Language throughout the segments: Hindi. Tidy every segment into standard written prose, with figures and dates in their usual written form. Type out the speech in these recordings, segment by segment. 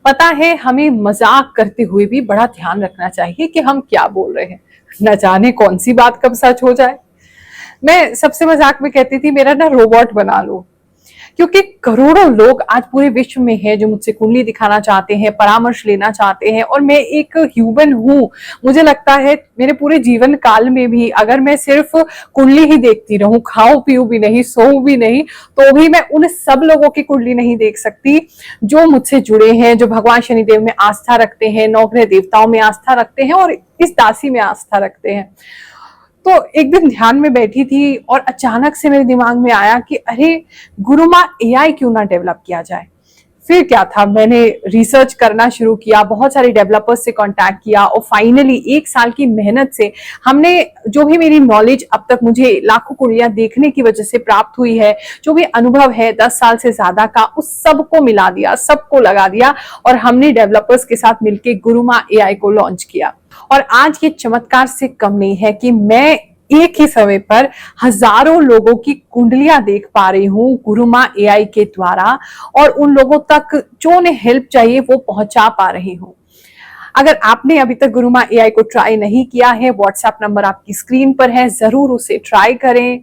पता है, हमें मजाक करते हुए भी बड़ा ध्यान रखना चाहिए कि हम क्या बोल रहे हैं, न जाने कौन सी बात कब सच हो जाए। मैं सबसे मजाक में कहती थी मेरा ना रोबोट बना लो, क्योंकि करोड़ों लोग आज पूरे विश्व में हैं जो मुझसे कुंडली दिखाना चाहते हैं, परामर्श लेना चाहते हैं, और मैं एक ह्यूमन हूँ। मुझे लगता है मेरे पूरे जीवन काल में भी अगर मैं सिर्फ कुंडली ही देखती रहूं, खाऊं पीऊं भी नहीं, सोऊं भी नहीं, तो भी मैं उन सब लोगों की कुंडली नहीं देख सकती जो मुझसे जुड़े हैं, जो भगवान शनिदेव में आस्था रखते हैं, नवग्रह देवताओं में आस्था रखते हैं और इस दासी में आस्था रखते हैं। तो एक दिन ध्यान में बैठी थी और अचानक से मेरे दिमाग में आया कि अरे, गुरुमा एआई क्यों ना डेवलप किया जाए। फिर क्या था, मैंने रिसर्च करना शुरू किया, बहुत सारे डेवलपर्स से कांटेक्ट किया और फाइनली 1 साल की मेहनत से हमने जो भी मेरी नॉलेज अब तक मुझे लाखों कुंडलियां देखने की वजह से प्राप्त हुई है, जो भी अनुभव है 10 साल से ज्यादा का, उस सबको मिला दिया, सबको लगा दिया और हमने डेवलपर्स के साथ मिलकर गुरुमा एआई को लॉन्च किया। और आज ये चमत्कार से कम नहीं है कि मैं एक ही समय पर हजारों लोगों की कुंडलियां देख पा रही हूँ गुरुमा एआई के द्वारा, और उन लोगों तक जो उन्हें हेल्प चाहिए वो पहुंचा पा रही हूँ। अगर आपने अभी तक गुरुमा एआई को ट्राई नहीं किया है, व्हाट्सएप नंबर आपकी स्क्रीन पर है, जरूर उसे ट्राई करें।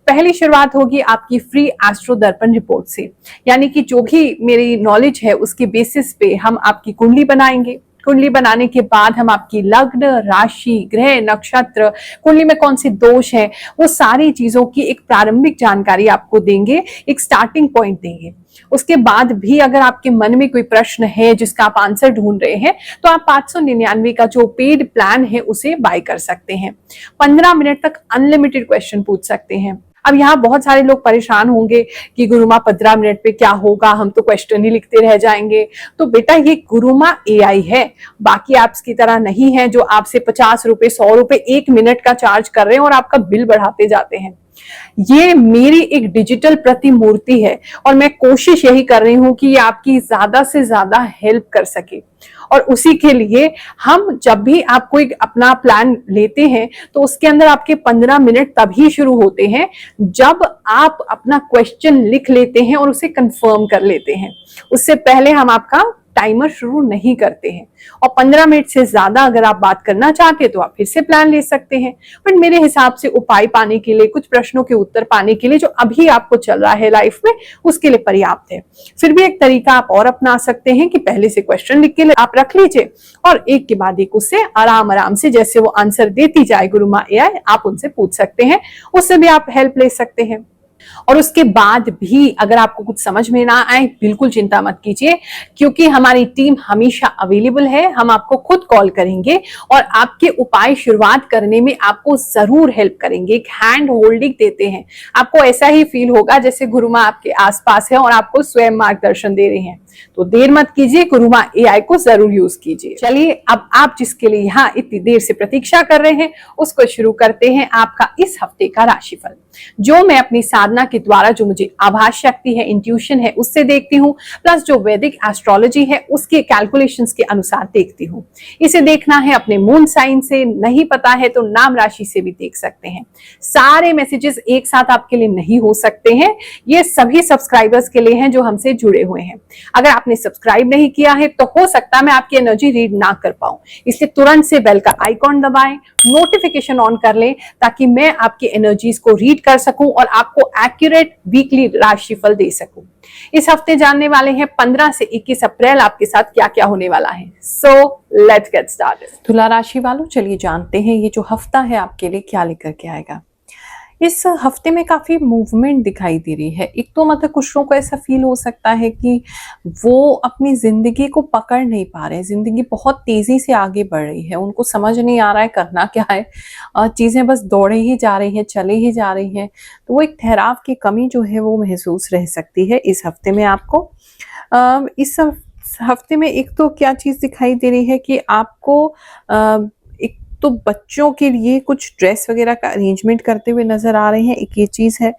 पहली शुरुआत होगी आपकी फ्री एस्ट्रो दर्पण रिपोर्ट से, यानी कि जो भी मेरी नॉलेज है उसके बेसिस पे हम आपकी कुंडली बनाएंगे। कुंडली बनाने के बाद हम आपकी लग्न, राशि, ग्रह, नक्षत्र, कुंडली में कौन से दोष हैं, वो सारी चीजों की एक प्रारंभिक जानकारी आपको देंगे, एक स्टार्टिंग पॉइंट देंगे। उसके बाद भी अगर आपके मन में कोई प्रश्न है जिसका आप आंसर ढूंढ रहे हैं, तो आप 599 का जो पेड प्लान है उसे बाय कर सकते हैं। 15 मिनट तक अनलिमिटेड क्वेश्चन पूछ सकते हैं। अब यहाँ बहुत सारे लोग परेशान होंगे कि गुरुमा 15 मिनट पे क्या होगा, हम तो क्वेश्चन ही लिखते रह जाएंगे। तो बेटा, ये गुरुमा एआई है, बाकी ऐप्स की तरह नहीं है जो आपसे 50 रुपए, 100 रुपए 1 मिनट का चार्ज कर रहे हैं और आपका बिल बढ़ाते जाते हैं। ये मेरी एक डिजिटल प्रतिमूर्ति है और मैं कोशिश यही कर रही हूं कि ये आपकी ज्यादा से ज्यादा हेल्प कर सके। और उसी के लिए हम जब भी आप कोई अपना प्लान लेते हैं तो उसके अंदर आपके 15 मिनट तभी शुरू होते हैं जब आप अपना क्वेश्चन लिख लेते हैं और उसे कंफर्म कर लेते हैं। उससे पहले हम आपका टाइमर शुरू नहीं करते हैं। और 15 मिनट से ज्यादा अगर आप बात करना चाहते हैं तो आप फिर से प्लान ले सकते हैं। बट मेरे हिसाब से उपाय पाने के लिए, कुछ प्रश्नों के उत्तर पाने के लिए जो अभी आपको चल रहा है लाइफ में, उसके लिए पर्याप्त है। फिर भी एक तरीका आप और अपना सकते हैं कि पहले से क्वेश्चन लिख के आप रख लीजिए और एक के बाद एक उससे आराम आराम से, जैसे वो आंसर देती जाए गुरुमा एआई, आप उनसे पूछ सकते हैं, उससे भी आप हेल्प ले सकते हैं। और उसके बाद भी अगर आपको कुछ समझ में ना आए, बिल्कुल चिंता मत कीजिए, क्योंकि हमारी टीम हमेशा अवेलेबल है। हम आपको खुद कॉल करेंगे और आपके उपाय शुरुआत करने में आपको जरूर हेल्प करेंगे, एक हैंड होल्डिंग देते हैं। आपको ऐसा ही फील होगा जैसे गुरुमा आपके आसपास है और आपको स्वयं मार्गदर्शन दे रहे हैं। तो देर मत कीजिए, गुरुमा एआई को जरूर यूज कीजिए। चलिए, अब आप जिसके लिए यहाँ इतनी देर से प्रतीक्षा कर रहे हैं उसको शुरू करते हैं, आपका इस हफ्ते का राशिफल, जो मैं अपनी साधना के द्वारा, जो मुझे आभास शक्ति है, इंट्यूशन है, उससे देखती हूँ, प्लस जो वैदिक एस्ट्रोलॉजी है उसके कैलकुलेशंस के अनुसार देखती हूँ। इसे देखना है अपने मून साइन से, नहीं पता है तो नाम राशि से भी देख सकते हैं। सारे मैसेजेस एक साथ आपके लिए नहीं हो सकते हैं, ये सभी सब्सक्राइबर्स के लिए हैं जो हमसे जुड़े हुए हैं। अगर आपने सब्सक्राइब नहीं किया है तो हो सकता है मैं आपकी एनर्जी रीड ना कर पाऊं, इसलिए तुरंत से बेल का आइकॉन दबाएं, नोटिफिकेशन ऑन कर लें, ताकि मैं आपकी एनर्जीज को रीड कर सकूं और आपको एक्यूरेट वीकली राशिफल दे सकूं। इस हफ्ते जानने वाले हैं 15 से 21 अप्रैल आपके साथ क्या क्या होने वाला है। So let's get started. तुला राशि वालों, चलिए जानते हैं ये जो हफ्ता है आपके लिए क्या लेकर के आएगा। इस हफ्ते में काफी मूवमेंट दिखाई दे रही है। एक तो मतलब कुछ लोगों को ऐसा फील हो सकता है कि वो अपनी जिंदगी को पकड़ नहीं पा रहे हैं, जिंदगी बहुत तेजी से आगे बढ़ रही है, उनको समझ नहीं आ रहा है करना क्या है, चीजें बस दौड़े ही जा रही हैं, चले ही जा रही हैं। तो वो एक ठहराव की कमी जो है वो महसूस रह सकती है इस हफ्ते में आपको। इस हफ्ते में एक तो क्या चीज दिखाई दे रही है कि आपको एक तो बच्चों के लिए कुछ ड्रेस वगैरह का अरेंजमेंट करते हुए नजर आ रहे हैं, एक ये चीज है।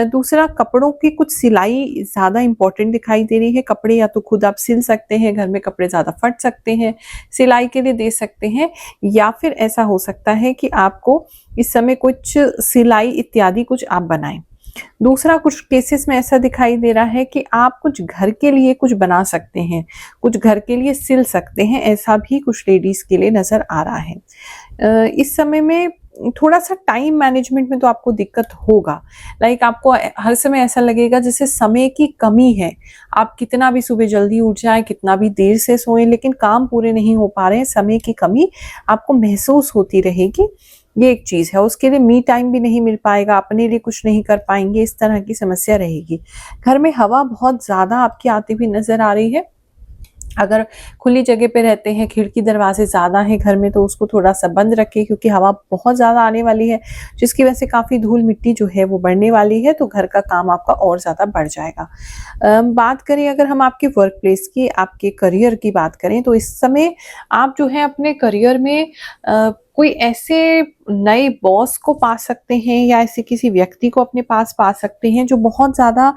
दूसरा, कपड़ों की कुछ सिलाई ज्यादा इंपॉर्टेंट दिखाई दे रही है। कपड़े या तो खुद आप सिल सकते हैं, घर में कपड़े ज्यादा फट सकते हैं, सिलाई के लिए दे सकते हैं, या फिर ऐसा हो सकता है कि आपको इस समय कुछ सिलाई इत्यादि कुछ आप बनाएं। दूसरा, कुछ केसेस में ऐसा दिखाई दे रहा है कि आप कुछ घर के लिए कुछ बना सकते हैं, कुछ घर के लिए सिल सकते हैं, ऐसा भी कुछ लेडीज के लिए नजर आ रहा है। इस समय में थोड़ा सा टाइम मैनेजमेंट में तो आपको दिक्कत होगा। लाइक आपको हर समय ऐसा लगेगा जैसे समय की कमी है। आप कितना भी सुबह जल्दी उठ जाएं, कितना भी देर से सोएं, लेकिन काम पूरे नहीं हो पा रहे हैं, समय की कमी आपको महसूस होती रहेगी। ये एक चीज है। उसके लिए मी टाइम भी नहीं मिल पाएगा, अपने लिए कुछ नहीं कर पाएंगे, इस तरह की समस्या रहेगी। घर में हवा बहुत ज्यादा आपकी आती हुई नजर आ रही है। अगर खुली जगह पे रहते हैं, खिड़की दरवाजे ज़्यादा हैं घर में, तो उसको थोड़ा सा बंद रखें, क्योंकि हवा बहुत ज़्यादा आने वाली है, जिसकी वजह से काफ़ी धूल मिट्टी जो है वो बढ़ने वाली है, तो घर का काम आपका और ज़्यादा बढ़ जाएगा। बात करें अगर हम आपके वर्क प्लेस की, आपके करियर की बात करें, तो इस समय आप जो है अपने करियर में कोई ऐसे नए बॉस को पा सकते हैं, या ऐसे किसी व्यक्ति को अपने पास पा सकते हैं जो बहुत ज़्यादा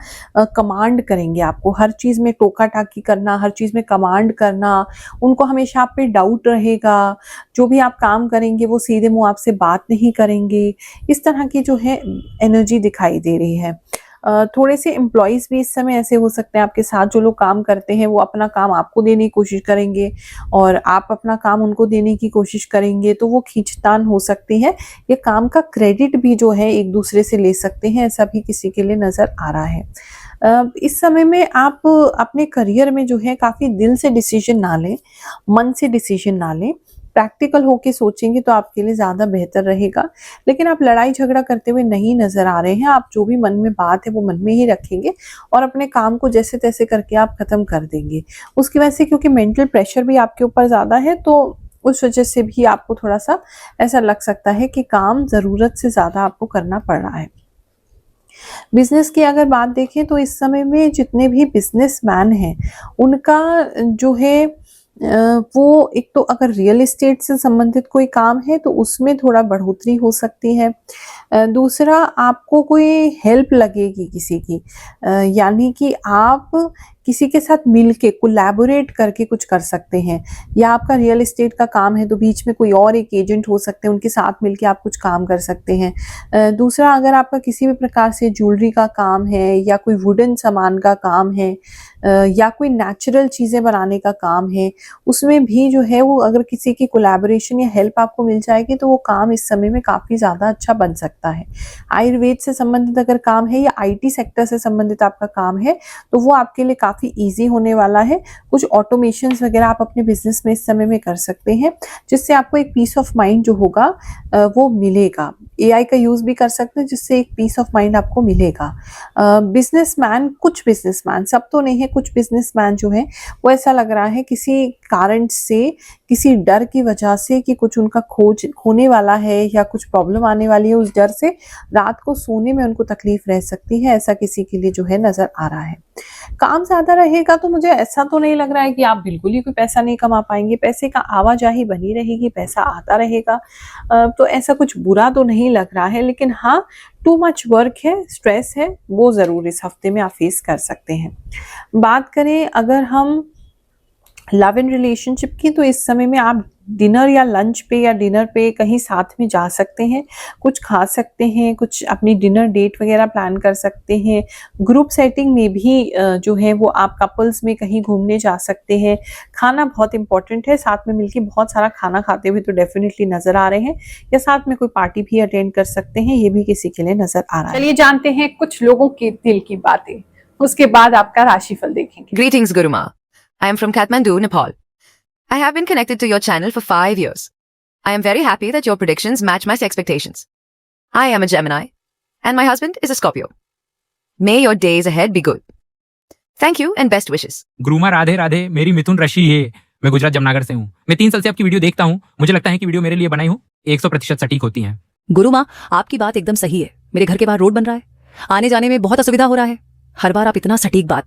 कमांड करेंगे आपको। हर चीज़ में टोका टाकी करना, हर चीज़ में कमांड करना, उनको हमेशा आप पे डाउट रहेगा। जो भी आप काम करेंगे वो सीधे मुंह आपसे बात नहीं करेंगे। इस तरह की जो है एनर्जी दिखाई दे रही है। थोड़े से एम्प्लॉयज़ भी इस समय ऐसे हो सकते हैं आपके साथ, जो लोग काम करते हैं वो अपना काम आपको देने की कोशिश करेंगे और आप अपना काम उनको देने की कोशिश करेंगे, तो वो खींचतान हो सकती है। ये काम का क्रेडिट भी जो है एक दूसरे से ले सकते हैं, ऐसा भी किसी के लिए नज़र आ रहा है। इस समय में आप अपने करियर में जो है काफ़ी दिल से डिसीजन ना लें, मन से डिसीजन ना लें, प्रैक्टिकल होके सोचेंगे तो आपके लिए ज़्यादा बेहतर रहेगा। लेकिन आप लड़ाई झगड़ा करते हुए नहीं नज़र आ रहे हैं, आप जो भी मन में बात है वो मन में ही रखेंगे और अपने काम को जैसे तैसे करके आप ख़त्म कर देंगे। उसकी वजह से, क्योंकि मेंटल प्रेशर भी आपके ऊपर ज़्यादा है, तो उस वजह से भी आपको थोड़ा-सा ऐसा लग सकता है कि काम ज़रूरत से ज़्यादा आपको करना पड़ रहा है। बिज़नेस की अगर बात देखें, तो इस समय में जितने भी बिज़नेसमैन हैं, उनका जो है वो एक तो अगर रियल एस्टेट से संबंधित कोई काम है तो उसमें थोड़ा बढ़ोतरी हो सकती है। दूसरा, आपको कोई हेल्प लगेगी किसी की, यानी कि आप किसी के साथ मिलके कोलैबोरेट करके कुछ कर सकते हैं, या आपका रियल एस्टेट का काम है तो बीच में कोई और एक एजेंट हो सकते हैं, उनके साथ मिलके आप कुछ काम कर सकते हैं। दूसरा, अगर आपका किसी भी प्रकार से ज्वेलरी का काम है, या कोई वुडन सामान का काम है, या कोई नेचुरल चीज़ें बनाने का काम है, उसमें भी जो है वो अगर किसी की कोलैबोरेशन या हेल्प आपको मिल जाएगी तो वो काम इस समय में काफ़ी ज़्यादा अच्छा बन सकता है। आयुर्वेद से संबंधित अगर काम है, या आईटी सेक्टर से संबंधित आपका काम है, तो वो आपके लिए काफ़ी ईज़ी होने वाला है। कुछ ऑटोमेशंस वगैरह आप अपने बिज़नेस में इस समय में कर सकते हैं, जिससे आपको एक पीस ऑफ माइंड जो होगा वो मिलेगा। एआई का यूज़ भी कर सकते हैं, जिससे एक पीस ऑफ माइंड आपको मिलेगा। बिज़नेसमैन, कुछ बिज़नेसमैन, सब तो नहीं है, कुछ बिज़नेसमैन जो हैं वो ऐसा लग रहा है किसी कारण से, किसी डर की वजह से कि कुछ उनका खोने वाला है या कुछ प्रॉब्लम आने वाली है, उस डर से रात को सोने में उनको तकलीफ रह सकती है, ऐसा किसी के लिए जो है नज़र आ रहा है। काम ज़्यादा रहेगा तो मुझे ऐसा तो नहीं लग रहा है कि आप बिल्कुल ही कोई पैसा नहीं कमा पाएँगे, पैसे का आवाजाही बनी रहेगी, पैसा आता रहेगा। तो ऐसा कुछ बुरा तो नहीं लग रहा है, लेकिन हाँ, टू मच वर्क है, स्ट्रेस है, वो ज़रूर इस हफ्ते में आप फेस कर सकते हैं। बात करें अगर हम लव एंड रिलेशनशिप की, तो इस समय में आप डिनर या लंच पे या डिनर पे कहीं साथ में जा सकते हैं, कुछ खा सकते हैं, कुछ अपनी डिनर डेट वगैरह प्लान कर सकते हैं। ग्रुप सेटिंग में भी जो है वो आप कपल्स में कहीं घूमने जा सकते हैं। खाना बहुत इंपॉर्टेंट है, साथ में मिलके बहुत सारा खाना खाते हुए तो डेफिनेटली नजर आ रहे हैं, या साथ में कोई पार्टी भी अटेंड कर सकते हैं, ये भी किसी के लिए नजर आ रहा है। चलिए जानते हैं कुछ लोगों के दिल की बातें, उसके बाद आपका राशिफल देखेंगे। Greetings, Guruma. I am from Kathmandu, Nepal. I have been connected to your channel for 5 years. I am very happy that your predictions match my expectations. I am a Gemini, and my husband is a Scorpio. May your days ahead be good. Thank you and best wishes. गुरुमा Radhe Radhe, मेरी मिथुन राशि है। मैं गुजरात जमनागर से हूँ। मैं 3 साल से आपकी वीडियो देखता हूँ। मुझे लगता है कि वीडियो मेरे लिए बनाई हूँ 100% सटीक होती है। गुरुमा, आपकी बात एकदम सही है। मेरे घर के बाहर रोड बन रहा है, आने जाने में बहुत असुविधा हो रहा है। हर बार आप इतना सटीक बात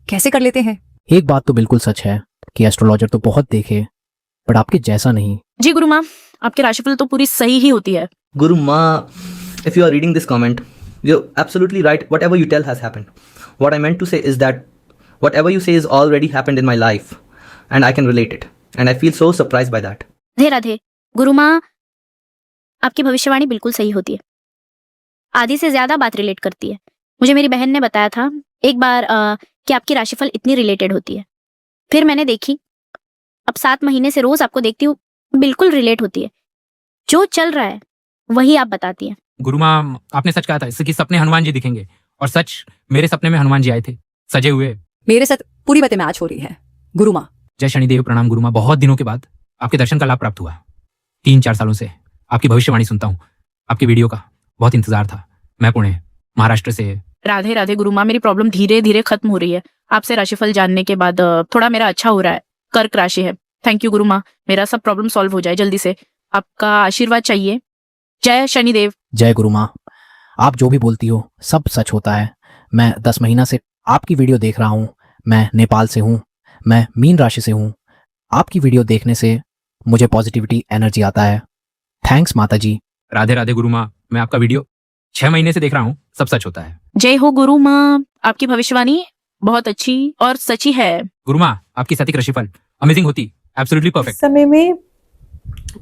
कैसे कर लेते हैं? एक बात तो बिल्कुल सच है कि एस्ट्रोलॉजर तो बहुत देखे, बट आपके जैसा नहीं। जी गुरु माँ, आपके राशिफल तो पूरी सही ही होती है। Guru Ma, if you are reading this comment, you're absolutely right. Whatever you tell has happened. What I meant to say is that whatever you say is already happened in my life, and I can relate it. And I feel so surprised by that. Radhe Radhe. गुरु माँ, आपकी भविष्यवाणी बिल्कुल सही होती है। आधी से ज्यादा बात रिलेट करती है। मुझे मेरी बहन ने बताया था एक बार कि आपकी राशिफल इतनी रिलेटेड होती है। फिर मैंने देखी, अब 7 महीने से रोज आपको देखती हूँ, बिल्कुल रिलेट होती है। जो चल रहा है वही आप बताती हैं। गुरु माँ, आपने सच कहा था इससे कि सपने हनुमान जी दिखेंगे, और सच, मेरे सपने में हनुमान जी आए थे, सजे हुए। मेरे साथ पूरी बातें मैच हो रही है गुरु माँ। जय शनिदेव, प्रणाम गुरु माँ। बहुत दिनों के बाद आपके दर्शन का लाभ प्राप्त हुआ। 3-4 सालों से आपकी भविष्यवाणी सुनता हूँ, आपकी वीडियो का बहुत इंतजार था। मैं पुणे, महाराष्ट्र से। राधे राधे गुरु माँ, मेरी प्रॉब्लम धीरे धीरे खत्म हो रही है। आपसे राशिफल जानने के बाद थोड़ा मेरा अच्छा हो रहा है। कर्क राशि है। थैंक यू गुरु माँ, मेरा सब प्रॉब्लम सॉल्व हो जाए जल्दी से। आपका आशीर्वाद चाहिए। जय शनिदेव। जय गुरु माँ, आप जो भी बोलती हो सब सच होता है। मैं 10 महीना से आपकी वीडियो देख रहा हूँ। मैं नेपाल से हूँ, मैं मीन राशि से हूँ। आपकी वीडियो देखने से मुझे पॉजिटिविटी एनर्जी आता है। थैंक्स माता जी। राधे राधे गुरु माँ, मैं आपका वीडियो 6 महीने से देख रहा हूँ, सब सच होता है। जय हो गुरु माँ, आपकी भविष्यवाणी बहुत अच्छी और सच्ची है। गुरु माँ, आपकी सटीक राशिफल अमेजिंग होती, एब्सोल्युटली इस परफेक्ट। समय में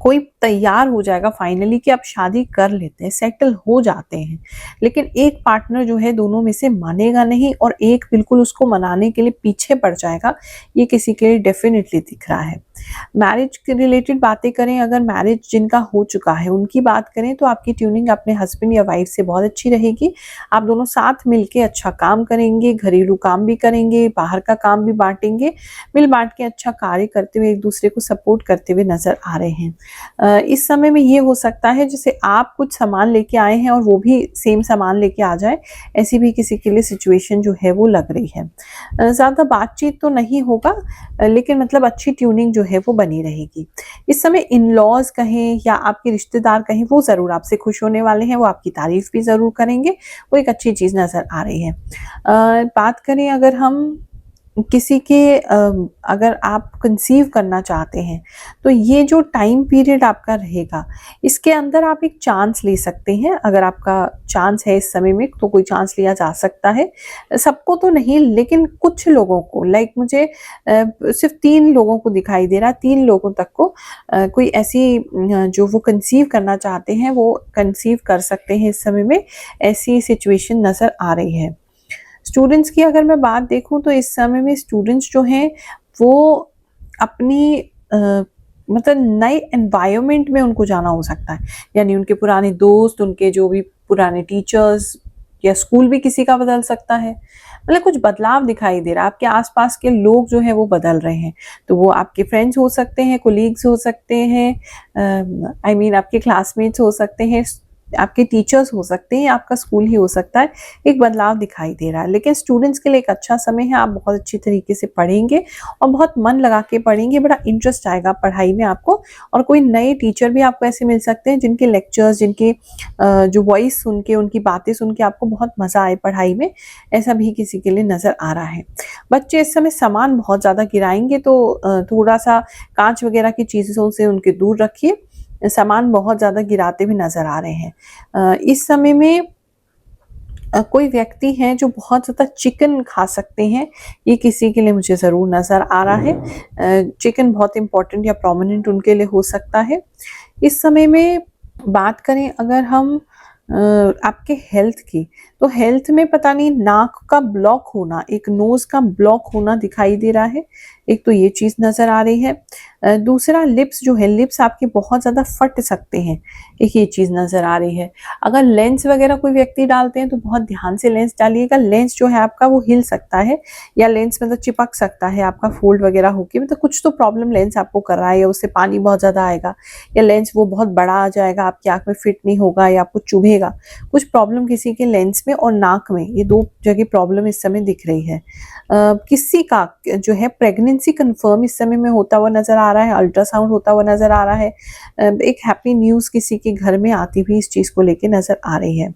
कोई तैयार हो जाएगा फाइनली कि आप शादी कर लेते हैं, सेटल हो जाते हैं, लेकिन एक पार्टनर जो है दोनों में से मानेगा नहीं और एक बिल्कुल उसको मनाने के लिए पीछे पड़ जाएगा। ये किसी के लिए डेफिनेटली दिख रहा है। मैरिज के रिलेटेड बातें करें, अगर मैरिज जिनका हो चुका है उनकी बात करें तो आपकी ट्यूनिंग अपने हस्बैंड या वाइफ से बहुत अच्छी रहेगी। आप दोनों साथ मिलके अच्छा काम करेंगे, घरेलू काम भी करेंगे, बाहर का काम भी बांटेंगे, मिल बांट के अच्छा कार्य करते हुए एक दूसरे को सपोर्ट करते हुए नजर आ रहे हैं। इस समय में ये हो सकता है जैसे आप कुछ सामान लेके आए हैं और वो भी सेम सामान लेके आ जाए, ऐसी भी किसी के लिए सिचुएशन जो है वो लग रही है। ज़्यादा बातचीत तो नहीं होगा, लेकिन मतलब अच्छी ट्यूनिंग जो है वो बनी रहेगी। इस समय इन लॉज कहें या आपके रिश्तेदार कहें, वो ज़रूर आपसे खुश होने वाले हैं, वो आपकी तारीफ भी ज़रूर करेंगे, वो एक अच्छी चीज़ नज़र आ रही है। बात करें अगर हम किसी के अगर आप कंसीव करना चाहते हैं तो ये जो टाइम पीरियड आपका रहेगा, इसके अंदर आप एक चांस ले सकते हैं। अगर आपका चांस है इस समय में तो कोई चांस लिया जा सकता है। सबको तो नहीं, लेकिन कुछ लोगों को, लाइक मुझे सिर्फ 3 लोगों को दिखाई दे रहा है। 3 लोगों तक को कोई ऐसी जो वो कंसीव करना चाहते हैं वो कंसीव कर सकते हैं इस समय में, ऐसी सिचुएशन नज़र आ रही है। स्टूडेंट्स की अगर मैं बात देखूं तो इस समय में स्टूडेंट्स जो हैं वो अपनी मतलब नए एनवायरनमेंट में उनको जाना हो सकता है, यानी उनके पुराने दोस्त, उनके जो भी पुराने टीचर्स या स्कूल भी किसी का बदल सकता है। मतलब कुछ बदलाव दिखाई दे रहा है, आपके आसपास के लोग जो है वो बदल रहे हैं। तो वो आपके फ्रेंड्स हो सकते हैं, कोलीग्स हो सकते हैं, आई मीन आपके क्लासमेट्स हो सकते हैं, आपके टीचर्स हो सकते हैं, आपका स्कूल ही हो सकता है। एक बदलाव दिखाई दे रहा है, लेकिन स्टूडेंट्स के लिए एक अच्छा समय है। आप बहुत अच्छी तरीके से पढ़ेंगे और बहुत मन लगा के पढ़ेंगे, बड़ा इंटरेस्ट आएगा पढ़ाई में आपको। और कोई नए टीचर भी आपको ऐसे मिल सकते हैं जिनके लेक्चर्स, जिनके जो वॉइस सुन के, उनकी बातें सुन के आपको बहुत मज़ा आए पढ़ाई में, ऐसा भी किसी के लिए नज़र आ रहा है। बच्चे इस समय सामान बहुत ज़्यादा गिराएंगे, तो थोड़ा सा कांच वगैरह की चीज़ों से उनके दूर रखिए। सामान बहुत ज़्यादा गिराते हुए नज़र आ रहे हैं। इस समय में कोई व्यक्ति हैं जो बहुत ज़्यादा चिकन खा सकते हैं, ये किसी के लिए मुझे ज़रूर नज़र आ रहा है। चिकन बहुत इम्पोर्टेंट या प्रोमिनेंट उनके लिए हो सकता है। इस समय में बात करें अगर हम आपके हेल्थ की, तो हेल्थ में पता नहीं नाक का ब्लॉक होना, एक नोज़ का ब्लॉक होना दिखाई दे रहा है। एक तो ये चीज़ नज़र आ रही है। दूसरा लिप्स जो है, लिप्स आपके बहुत ज़्यादा फट सकते हैं, एक ये चीज़ नज़र आ रही है। अगर लेंस वगैरह कोई व्यक्ति डालते हैं तो बहुत ध्यान से लेंस डालिएगा। लेंस जो है आपका वो हिल सकता है, या लेंस मतलब चिपक सकता है आपका, फोल्ड वगैरह होके, मतलब कुछ तो प्रॉब्लम लेंस आपको कर रहा है, या उससे पानी बहुत ज़्यादा आएगा, या लेंस वो बहुत बड़ा आ जाएगा, आपकी आँख में फिट नहीं होगा या आपको चुभेगा। कुछ प्रॉब्लम किसी के लेंस में और नाक में, ये 2 जगह प्रॉब्लम इस समय दिख रही है। किसी का जो है प्रेगनेंसी कंफर्म इस समय में होता हुआ नज़र आ रहा है, अल्ट्रासाउंड होता हुआ नज़र आ रहा है। एक हैप्पी न्यूज़ किसी के घर में आती हुई इस चीज़ को लेके नज़र आ रही है।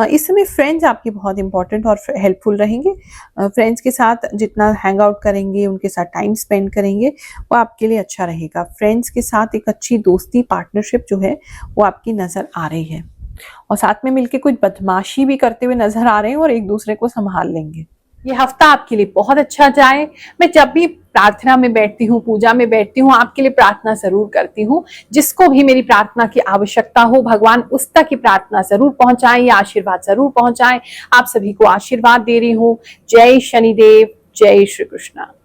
इस समय फ्रेंड्स आपके बहुत इंपॉर्टेंट और हेल्पफुल रहेंगे। फ्रेंड्स के साथ जितना हैंग आउट करेंगे, उनके साथ टाइम स्पेंड करेंगे, वो आपके लिए अच्छा रहेगा। फ्रेंड्स के साथ एक अच्छी दोस्ती, पार्टनरशिप जो है वो आपकी नज़र आ रही है, और साथ में मिलके कुछ बदमाशी भी करते हुए नज़र आ रहे हैं और एक दूसरे को संभाल लेंगे। ये हफ्ता आपके लिए बहुत अच्छा जाए। मैं जब भी प्रार्थना में बैठती हूँ, पूजा में बैठती हूँ, आपके लिए प्रार्थना जरूर करती हूँ। जिसको भी मेरी प्रार्थना की आवश्यकता हो, भगवान उस तक की प्रार्थना जरूर पहुंचाएं, या आशीर्वाद जरूर पहुंचाएं। आप सभी को आशीर्वाद दे रही हूँ। जय शनिदेव, जय श्री कृष्ण।